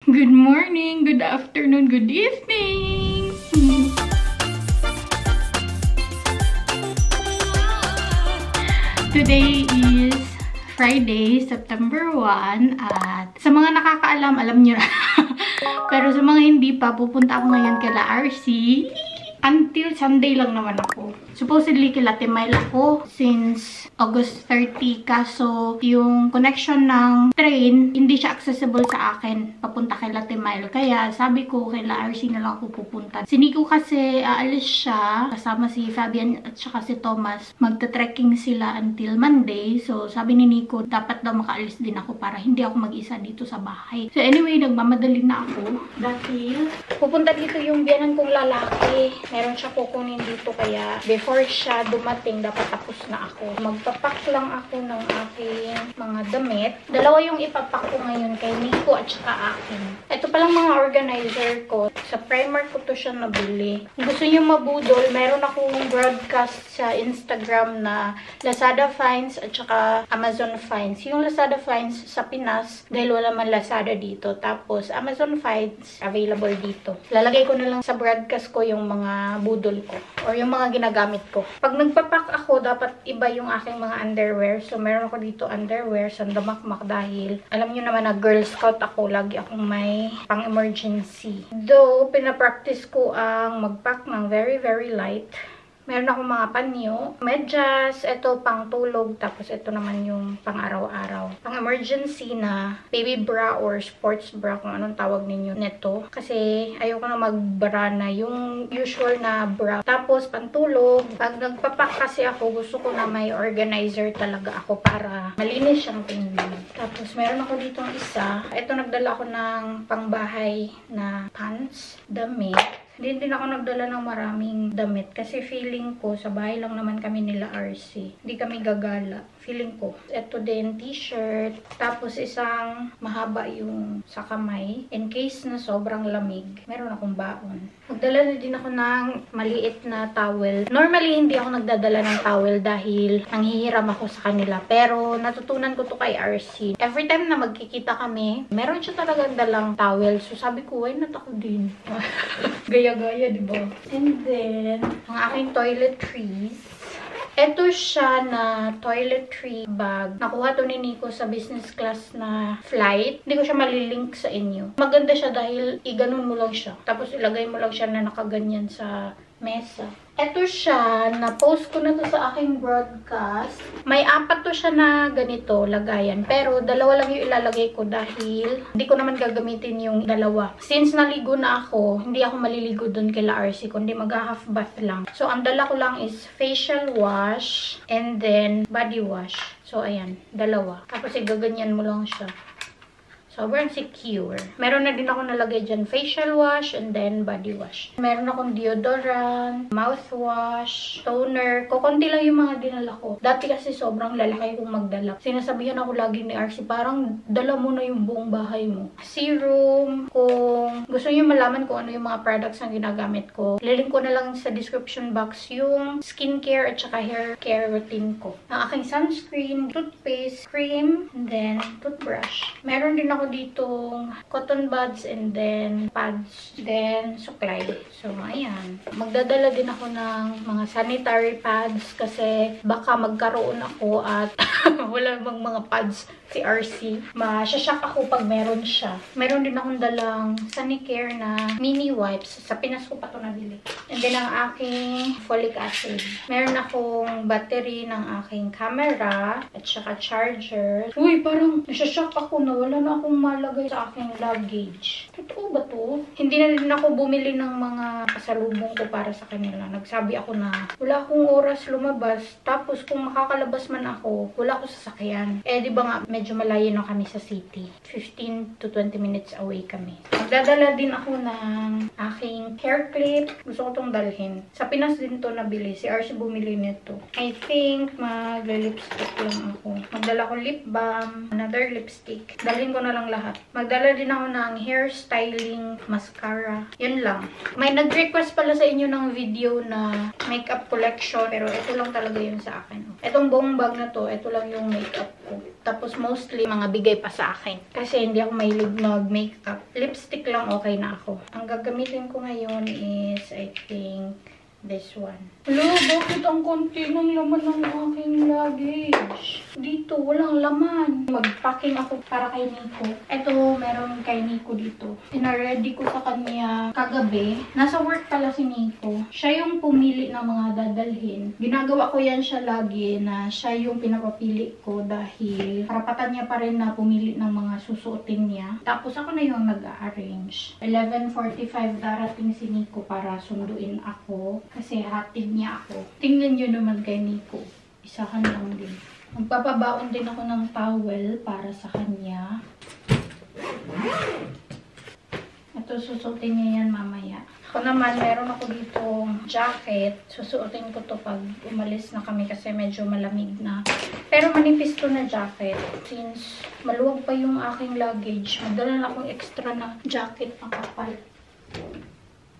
Good morning, good afternoon, good evening! Today is Friday, September 1 at sa mga nakakaalam, alam nyo na. Pero sa mga hindi pa, pupunta ako ngayon kala RC. Until Sunday lang naman ako. Supposedly kila Timail ako since August 30. Kaso yung connection ng train, hindi siya accessible sa akin papunta kila Timail. Kaya sabi ko kila RC na lang ako pupunta. Si Nico kasi aalis siya kasama si Fabian at saka si Thomas. Magta-trekking sila until Monday. So sabi ni Nico dapat daw makaalis din ako para hindi ako mag-isa dito sa bahay. So anyway, nagmamadali na ako dahil pupunta dito yung biyanan kong lalaki. Meron siya kukunin dito kaya before siya dumating, dapat tapos na ako. Magpapak lang ako ng aking mga damit. Dalawa yung ipapak ko ngayon kay Nico at saka akin. Ito palang mga organizer ko. Sa Primark ko to siya nabili. Kung gusto nyo mabudol, meron akong broadcast sa Instagram na Lazada Finds at saka Amazon Finds. Yung Lazada Finds sa Pinas, dahil wala man Lazada dito. Tapos Amazon Finds available dito. Lalagay ko na lang sa broadcast ko yung mga budol ko or yung mga ginagamit ko. Pag nagpapak ako, dapat iba yung aking mga underwear. So, meron ako dito underwear, sandamakmak dahil alam nyo naman na Girl Scout ako. Lagi akong may pang-emergency. Though, pinapractice ko ang magpack ng very, very light. Meron akong mga panyo, medyas, ito pang tulog, tapos ito naman yung pang araw-araw. Pang emergency na baby bra or sports bra, kung anong tawag ninyo neto. Kasi ayoko na magbra na yung usual na bra. Tapos pantulog, pag nagpapak kasi ako, gusto ko na may organizer talaga ako para malinis siyang tingnan. Tapos meron ako ditong isa. Ito nagdala ako ng pangbahay na pants, damit. Hindi din ako nagdala ng maraming damit kasi feeling ko, sa bahay lang naman kami nila RC. Hindi kami gagala. Feeling ko. Ito din, t-shirt. Tapos isang mahaba yung sa kamay. In case na sobrang lamig, meron akong baon. Magdala na din ako ng maliit na towel. Normally, hindi ako nagdadala ng towel dahil nanghihiram ako sa kanila. Pero natutunan ko to kay RC. Every time na magkikita kami, meron siya talagang dalang towel. So sabi ko, why not ako din? Gaya-gaya, diba? And then, ang aking toiletries. Ito siya na toiletry bag. Nakuha to ni Nico sa business class na flight. Hindi ko siya malilink sa inyo. Maganda siya dahil iganon mo lang siya. Tapos ilagay mo lang siya na nakaganyan sa mesa. Ito siya, na-post ko na to sa aking broadcast. May 4 to siya na ganito, lagayan. Pero dalawa lang yung ilalagay ko dahil hindi ko naman gagamitin yung dalawa. Since naligo na ako, hindi ako maliligo dun kila RC, kundi mag-half bath lang. So, ang dala ko lang is facial wash and then body wash. So, ayan, dalawa. Tapos, igaganyan mo lang siya. Sobrang secure. Meron na din ako nalagay dyan facial wash and then body wash. Meron akong deodorant, mouthwash, toner. Kukunti lang yung mga dinala ko. Dati kasi sobrang lalaki kong magdala. Sinasabihan ako lagi ni RC, parang dala mo na yung buong bahay mo. Serum, kung gusto niyo malaman kung ano yung mga products na ginagamit ko, lilink ko na lang sa description box yung skincare at saka hair care routine ko. Ang aking sunscreen, toothpaste, cream, and then toothbrush. Meron din ako ditong cotton buds and then pads, then suklay. So, ayan. Magdadala din ako ng mga sanitary pads kasi baka magkaroon ako at wala bang mga pads si RC. Masyashock ako pag meron siya. Meron din akong dalang Sanicare na mini wipes. Sa Pinas ko pa ito nabili. And then ang aking folic acid. Meron akong battery ng aking camera at saka charger. Uy, parang nasyashock ako na wala na akong malagay sa aking luggage. Totoo ba to? Hindi na din ako bumili ng mga pasalubong ko para sa kanila. Nagsabi ako na wala akong oras lumabas. Tapos kung makakalabas man ako, wala ako sasakyan. Eh, di ba nga, medyo malayo na kami sa city. 15 to 20 minutes away kami. Magdadala din ako ng aking hair clip. Gusto ko itong dalhin. Sa Pinas din to nabili. Si RC bumili nito. I think magla-lipstick lang ako. Magdala ko lip balm, another lipstick. Dalhin ko na lang lang lahat. Magdala din ako ng hair styling mascara. Yun lang. May nag-request pala sa inyo ng video na makeup collection. Pero ito lang talaga yun sa akin. Itong buong bag na to, ito lang yung makeup ko. Tapos mostly, mga bigay pa sa akin. Kasi hindi ako mahilig mag-makeup. Lipstick lang okay na ako. Ang gagamitin ko ngayon is, I think, this one. Hello, bakit ang konti ng laman ng aking luggage? Dito, walang laman. Mag-packing ako para kay Nico. Ito, meron kay Nico dito. Pinaready ko sa kanya kagabi. Nasa work pala si Nico. Siya yung pumili ng mga dadalhin. Ginagawa ko yan siya lagi na siya yung pinapapili ko dahil karapatan niya pa rin na pumili ng mga susuotin niya. Tapos ako na yung nag-arrange. 11:45 darating si Nico para sunduin ako. Kasi hatid niya ako. Tingnan nyo naman kay Nico. Isahan lang din. Magpapabaon din ako ng towel para sa kanya. Ito, susuotin niya yan mamaya. Ako naman, meron ako dito jacket. Susuotin ko to pag umalis na kami kasi medyo malamig na. Pero manipis to na jacket. Since maluwag pa yung aking luggage, magdala na akong extra na jacket na kapal.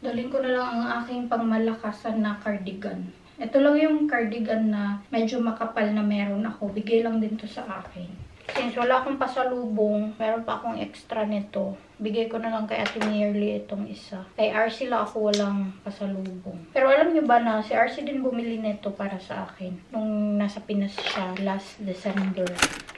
Dalhin ko na lang ang aking pangmalakasan na cardigan. Ito lang yung cardigan na medyo makapal na meron ako. Bigay lang din to sa akin. Since wala akong pasalubong, meron pa akong extra nito. Bigay ko na lang kay Ate Nearly itong isa. Kay RC lang ako walang pasalubong. Pero alam niyo ba na si RC din bumili nito para sa akin. Nung nasa Pinas siya last December.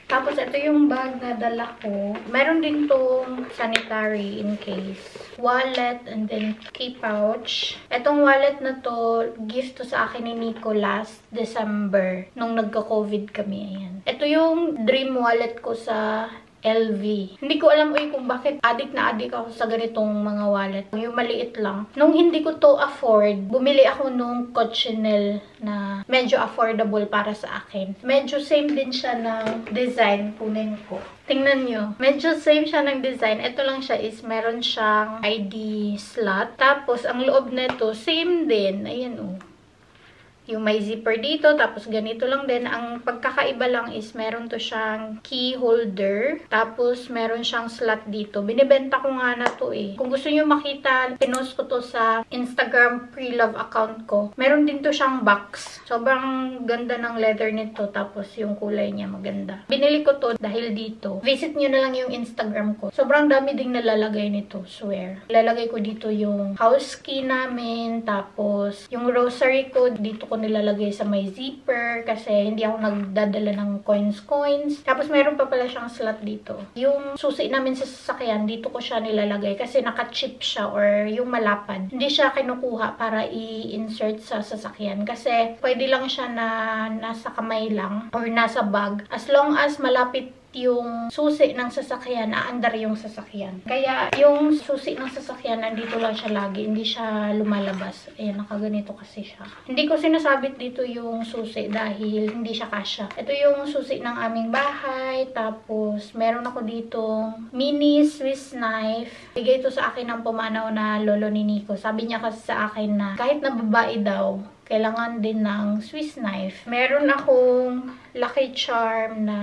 Tapos, ito yung bag na dala ko. Meron din tong sanitary in case. Wallet and then key pouch. Itong wallet na to, gift to sa akin ni Nico last December. Nung nagka-COVID kami. Ayan. Ito yung dream wallet ko sa LV. Hindi ko alam kung bakit addict na addict ako sa ganitong mga wallet. Yung maliit lang. Nung hindi ko to afford, bumili ako nung Cochineal na medyo affordable para sa akin. Medyo same din siya ng design. Kunin ko. Tingnan nyo. Medyo same siya ng design. Ito lang siya is meron siyang ID slot. Tapos, ang loob nito same din. Ayan o. Yung may zipper dito, tapos ganito lang din. Ang pagkakaiba lang is meron to siyang key holder, tapos meron siyang slot dito. Binibenta ko nga na to eh. Kung gusto niyo makita, pinost ko to sa Instagram pre-love account ko. Meron din to siyang box. Sobrang ganda ng leather nito, tapos yung kulay niya maganda. Binili ko to dahil dito. Visit niyo na lang yung Instagram ko. Sobrang dami ding nalalagay nito, swear. Lalagay ko dito yung house key namin, tapos yung rosary ko, dito ko nilalagay sa may zipper kasi hindi ako nagdadala ng coins. Tapos meron pa pala siyang slot dito. Yung susi namin sa sasakyan, dito ko siya nilalagay kasi naka-chip siya or yung malapad. Hindi siya kinukuha para i-insert sa sasakyan kasi pwede lang siya na nasa kamay lang or nasa bag. As long as malapit yung susi ng sasakyan, aandar yung sasakyan. Kaya yung susi ng sasakyan, nandito lang siya lagi. Hindi siya lumalabas. Ayan, nakaganito kasi siya. Hindi ko sinasabit dito yung susi dahil hindi siya kasya. Ito yung susi ng aming bahay. Tapos, meron ako dito mini Swiss knife. Bigay ito sa akin ng pumanaw na lolo ni Nico. Sabi niya kasi sa akin na kahit na babae daw, kailangan din ng Swiss knife. Meron akong Lucky Charm na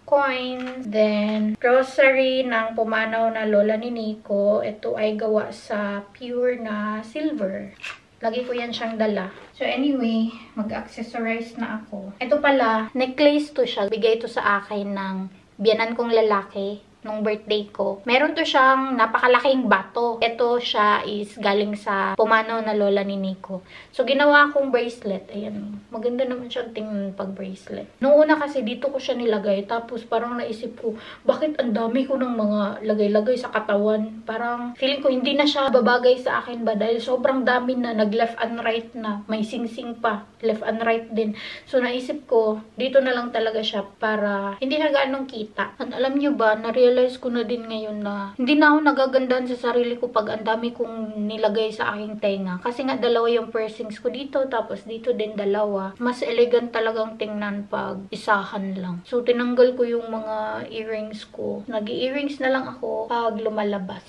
coin. Then, rosary ng pumanaw na lola ni Nico. Ito ay gawa sa pure na silver. Lagi ko yan siyang dala. So anyway, mag-accessorize na ako. Ito pala, necklace to siya. Bigay ito sa akin ng biyanan kong lalaki nung birthday ko. Meron to siyang napakalaking bato. Ito siya is galing sa pumanaw na lola ni Nico. So, ginawa akong bracelet. Ayan. Maganda naman siyang tingnan pag bracelet. Noong una kasi, dito ko siya nilagay. Tapos, parang naisip ko, bakit ang dami ko ng mga lagay-lagay sa katawan? Parang, feeling ko hindi na siya babagay sa akin ba? Dahil sobrang dami na, nag-left and right na. May sing-sing pa. Left and right din. So, naisip ko, dito na lang talaga siya para hindi na gaanong kita. At alam nyo ba, realize ko na din ngayon na hindi na ako nagagandahan sa sarili ko pag ang dami kong nilagay sa aking tenga. Kasi nga dalawa yung piercings ko dito, tapos dito din dalawa. Mas elegant talagang tingnan pag isahan lang. So, tinanggal ko yung mga earrings ko. Nag-earrings na lang ako pag lumalabas.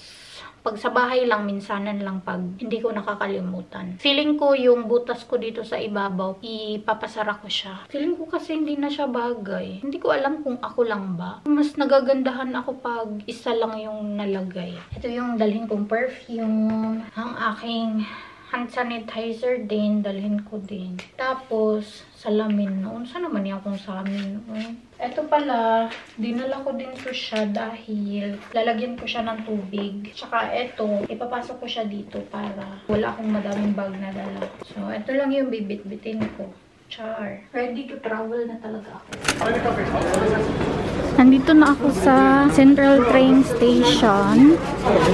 Pag sa bahay lang, minsanan lang pag hindi ko nakakalimutan. Feeling ko yung butas ko dito sa ibabaw, ipapasara ko siya. Feeling ko kasi hindi na siya bagay. Hindi ko alam kung ako lang ba. Mas nagagandahan ako pag isa lang yung nalagay. Ito yung dalhin kong perfume. Ang aking hand sanitizer din, dalhin ko din. Tapos, salamin noon. Saan naman yung akong salamin noon? Ito pala, dinala ko din to siya dahil lalagyan ko siya ng tubig. Tsaka ito, ipapasok ko siya dito para wala akong madaming bag na dala. So, ito lang yung bibit-bitin ko. Char. Ready to travel na talaga ako. Nandito na ako sa Central Train Station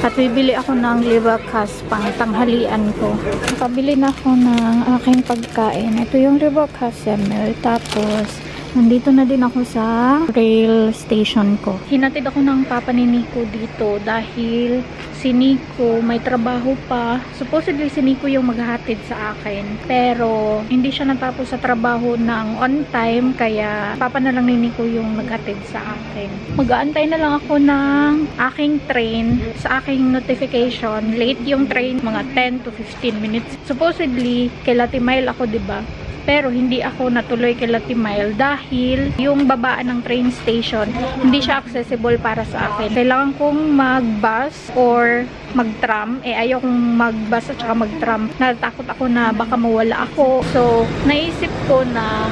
at bibili ako ng libakas pang tanghalian ko. Nakabili na ako ng aking pagkain. Ito yung libakas semel. Tapos, nandito na din ako sa rail station ko. Hinatid ako ng papa ni Nico dito dahil si Nico may trabaho pa. Supposedly si Nico yung maghahatid sa akin. Pero hindi siya natapos sa trabaho ng on time kaya papa na lang ni Nico yung naghatid sa akin. Mag-aantay na lang ako ng aking train sa aking notification. Late yung train, mga 10 to 15 minutes. Supposedly, kay Latimail ako, diba? Pero hindi ako natuloy kay Latimail dahil yung babaan ng train station, hindi siya accessible para sa akin. Kailangan kong mag-bus or mag-tram. Ayaw kong mag-bus at saka mag-tram. Natatakot ako na baka mawala ako. So, naisip ko na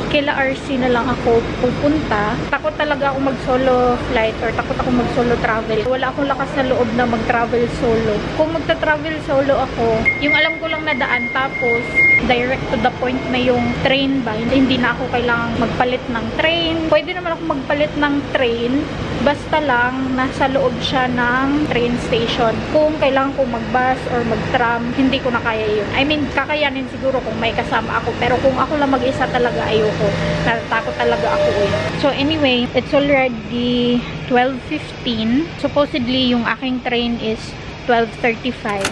kila RC na lang ako pupunta. Takot talaga ako mag-solo flight or takot ako mag-solo travel. Wala akong lakas na loob na mag-travel solo. Kung magta-travel solo ako, yung alam ko lang na daan tapos direct to the point na yung train ba, hindi na ako kailangang magpalit ng train. Pwede naman ako magpalit ng train basta lang nasa loob siya ng train station. Kung kailangan ko mag-bus or mag-tram, hindi ko na kaya yun. I mean, kakayanin siguro kung may kasama ako. Pero kung ako lang mag-isa talaga, ayoko. Natatakot talaga ako eh. So anyway, it's already 12:15. Supposedly, yung aking train is 12:35.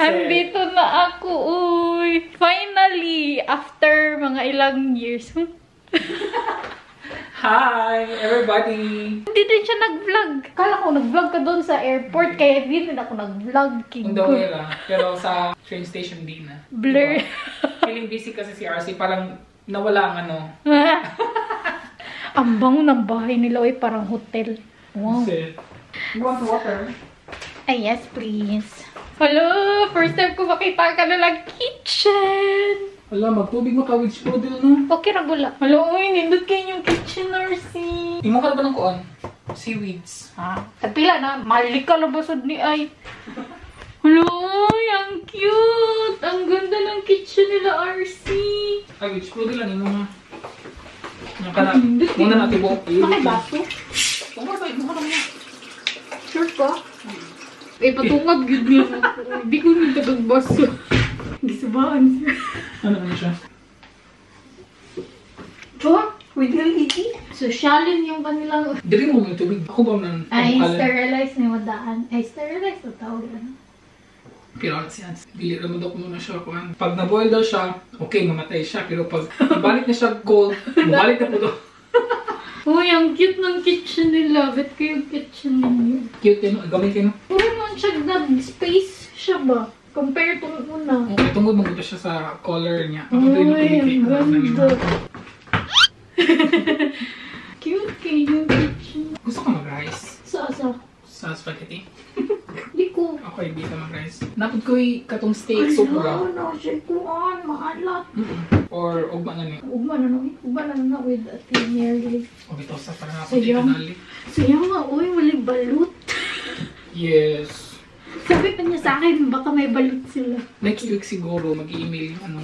Andito na ako, uy. Finally, after mga ilang years. Hi, everybody! Hindi din siya nag-vlog. Kala ko nag-vlog ka doon sa airport, kaya hindi din ako nag-vlog. Hindi lang. Pero sa train station din na. Blur. Diba? Feeling busy kasi si RC, parang nawala ang ano. Ang bango ng bahay nila, uy, parang hotel. Wow. You want water? Ay, yes, please. Hello! First time ko makita ka na lang kitchen! Wala, magtubig makawits po din, no? Okay, ragula. Hello, uy, nindot kayo yung kitchen, RC. Imo ka na ba ng kuan? Seaweeds. Ha? Tagpila na, mali ka labasod ni Ay. Hello, uy, ang cute! Ang ganda ng kitchen nila, RC. Kawits po din lang, imo nga. Muna natin buhok. May baso? Tungkol ba, imo ka lang nga. Sure ka? Eh, patungab yun niya. Hindi ko nang tagagbaso. Gisabaan siya. Ano siya? Chua? With LED? Sosyalin yung kanilang... Dili mo yung tubig. Ako ba nang... Ay, sterilize na yung daan. Ay, sterilize na tawag ano? Pero siya, dili naman daw muna siya kuan. Pag na-boil daw siya, okay, mamatay siya. Pero pag balik na siya cold, balik na po daw. Uy, ang cute ng kitchen nila. Bet ko yung kitchen ninyo. Cute yun, gamay kayo. Puro naman siya space siya ba? Compare to una. Okay, tungkol mo siya sa color niya. Uy, ang ganda. Cute kayo yung kitchen. Gusto ko mag-rice. Sa? Sa spaghetti. Di ko. Ako hindi ka mag-rice. Napod ko katong steak sobra. Ay, no, siya kuhan. Maalat. Or ugma na niya. Ugma na na with a thin nearly. O ito sa parang ako Sayang. kanali. Sayang nga, uy, walang balut. Yes. Sabi pa niya sa akin, baka may balut sila. Next week siguro mag-email yung ano.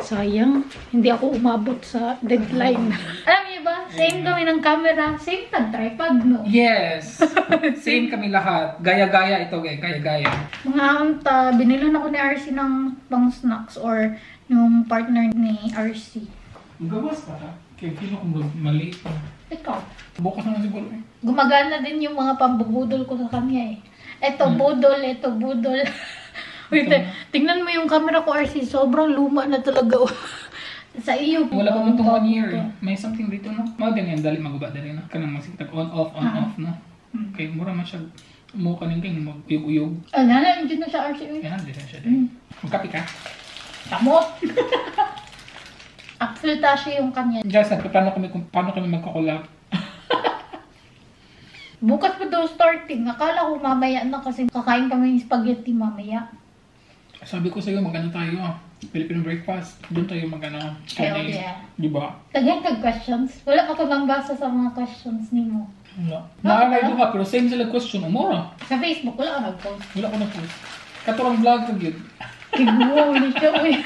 Sayang, hindi ako umabot sa deadline. Alam niyo ba, same kami ng camera, same tripod, no? Yes! Same kami lahat. Gaya-gaya ito, gaya-gaya. Mga amta, binilan ako ni RC ng pang snacks or yung partner ni RC. Magawas pa ha? Kaya feel ko maliit pa. Ikaw. Bukas na lang siguro eh. Gumagana din yung mga pambubudol ko sa kanya eh. Eto budol, eto budol. Wait, tingnan mo yung camera ko, RC. Sobrang luma na talaga. Sa iyo. Wala pa man itong 1 year eh. May something dito no? Mga ganyan, dali maguba dali na. Kanang masitag on off no? Okay, mura man siya. Mo kaning king mag-uyog-uyog. Ah, nana, hindi na siya RC. Yan, hindi na siya din. Magkapi ka? Tamot! Apfeltashe yung kanya. Just paano kami magkakulap? Bukas pa daw starting. Akala ko mamaya na kasi kakain kami ng spaghetti mamaya. Sabi ko sa'yo, magano tayo Filipino breakfast. Doon tayo magano Chinese. yeah. Diba? Tagay questions. Wala ka bang basa sa mga questions ni mo? Wala. Naalala ko ka, pero same sila question. Umura. Sa Facebook, wala ka nag-post. Wala ko na post. Katurang vlog ka yun. Holy shit.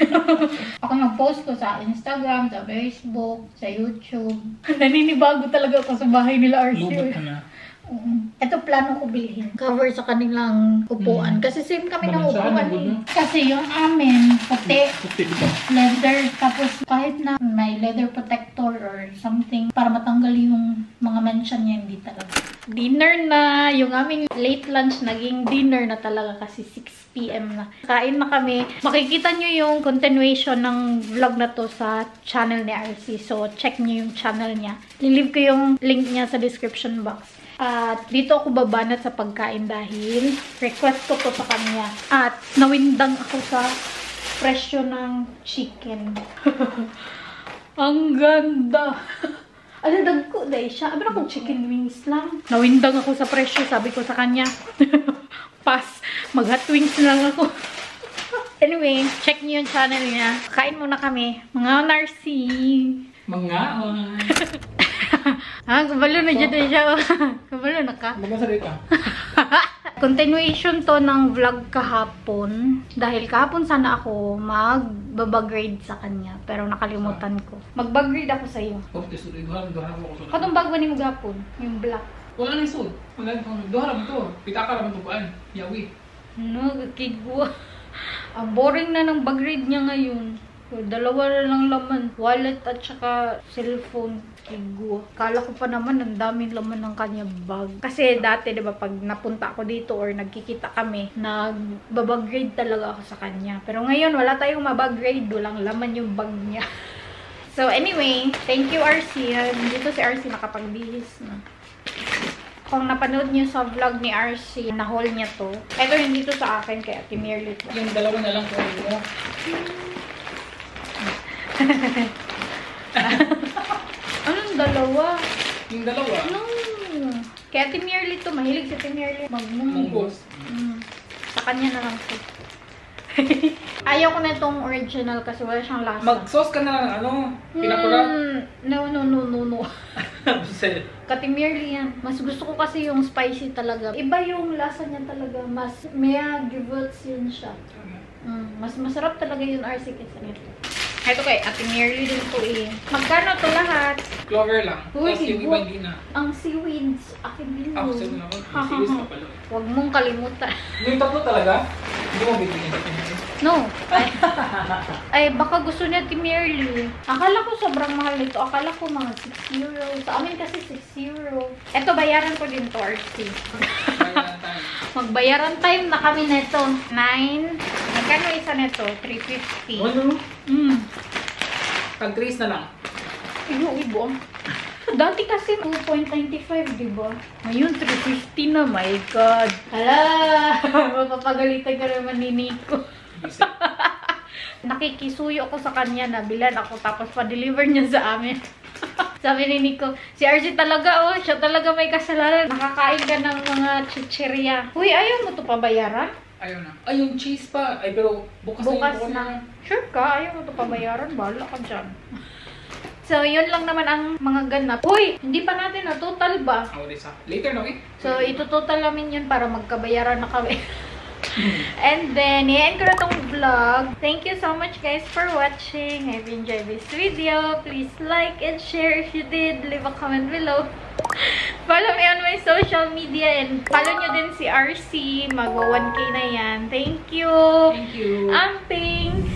Ako nag-post ko sa Instagram, sa Facebook, sa YouTube. Naninibago talaga ako sa bahay nila, RC. Lubot ka na. Ito plano ko bilhin. Cover sa kanilang upuan. Kasi same kami ng Balansaan, upuan good, eh. no? Kasi yung amin, puti, Puti dito. leather, tapos kahit na may leather protector or something para matanggal yung mga mention niya, hindi talaga. Dinner na, yung aming late lunch naging dinner na talaga kasi 6 PM na. Kain na kami. Makikita nyo yung continuation ng vlog na to sa channel ni RC. So, check nyo yung channel niya. Lilive ko yung link niya sa description box. At dito ako babanat sa pagkain dahil request ko to sa kanya. At nawindang ako sa presyo ng chicken. Ang ganda! Ano, dagko dahil siya. Abi na kung chicken wings lang. Nawindang ako sa presyo, sabi ko sa kanya. Pass, mag-hot wings lang ako. Anyway, check niyo yung channel niya. Kain muna kami. Mga Narcy. Mga Ha? Kabalo na dyan siya. Kabalo na ka. Magmasari ka. Continuation to ng vlog kahapon. Dahil kahapon sana ako mag-grade sa kanya. Pero nakalimutan ko. Mag-grade ako sa iyo. Oh, isulit. Duharap ko. Katong bag ba ni mo gapon? Yung black. Wala na isod. Wala na isod. Duharap mo to. Pita ka naman tubaan. Yawi. No, kigwa. Ang boring na ng bag-grade niya ngayon. Dalawa na lang laman. Wallet at saka cellphone. Kigwa. Kala ko pa naman ang daming laman ng kanya bag. Kasi dati, diba, pag napunta ako dito or nagkikita kami, nagbabag-grade talaga ako sa kanya. Pero ngayon, wala tayong mabag-grade. Walang laman yung bag niya. So, anyway, thank you, RC. Dito si RC nakapagbihis na. Kung napanood niyo sa vlog ni RC, na-haul niya to. Ito hindi to sa akin, kaya Ate Merly to. Yung dalawa na lang kung mo. Anong dalawa? Yung dalawa. No. Kaya Ate Merly to. Mahilig si Ate Merly magmunggos. Sa kanya na lang to. Ayaw ko na itong original kasi wala siyang lasa. Mag-sauce ka na lang, ano? Pinakulat? No. Ate Merly yan. Mas gusto ko kasi yung spicy talaga. Iba yung lasa niya talaga. Mas maya gewürz yun siya. Mas masarap talaga yung RC kesa nito. Ito kay Ate Merly din po eh. Magkano to lahat? Clover lang. Uy, Tapos yung iba hindi na. Ang seaweeds. Akin din Ako yun. sa'yo na ako. Yung series ka pala. Huwag mong kalimutan. Yung tatlo talaga? Hindi mo bibigyan sa pinili. No. Ay, baka gusto niya Ate Merly. Akala ko sobrang mahal nito. Akala ko mga 6 euros. Sa amin kasi 6 euros. Ito, bayaran ko din to, RC. Bayaran tayo. Magbayaran time na kami nito. 9. Magkano isa nito? 350. Ano? Mm. Tag-trace na lang. Ibo. Dati kasi 2.95, diba? Ngayon, 350 na. My God. Hala! Mapapagalitan ka naman ni Nico. Nakikisuyo ako sa kanya na bilan ako tapos pa-deliver niya sa amin. Sabi ni Nico, si RC talaga, oh, siya talaga may kasalanan. Nakakain ka ng mga chichirya. Uy, ayaw mo to pabayaran? Ayaw na. Ay, yung cheese pa. Ay, pero bukas na. Sure ka? Ayaw mo to pabayaran? Bahala ka dyan. So, yun lang naman ang mga ganap. Uy, hindi pa natin na total ba? Oh, later no, eh. So, ito-total namin yun para magkabayaran na kami. And then, i-end ko na tong vlog. Thank you so much guys for watching. If you enjoyed this video, please like and share. If you did, leave a comment below. Follow me on my social media and follow nyo din si RC. Mag 1K na yan. Thank you. Thank you. Amping.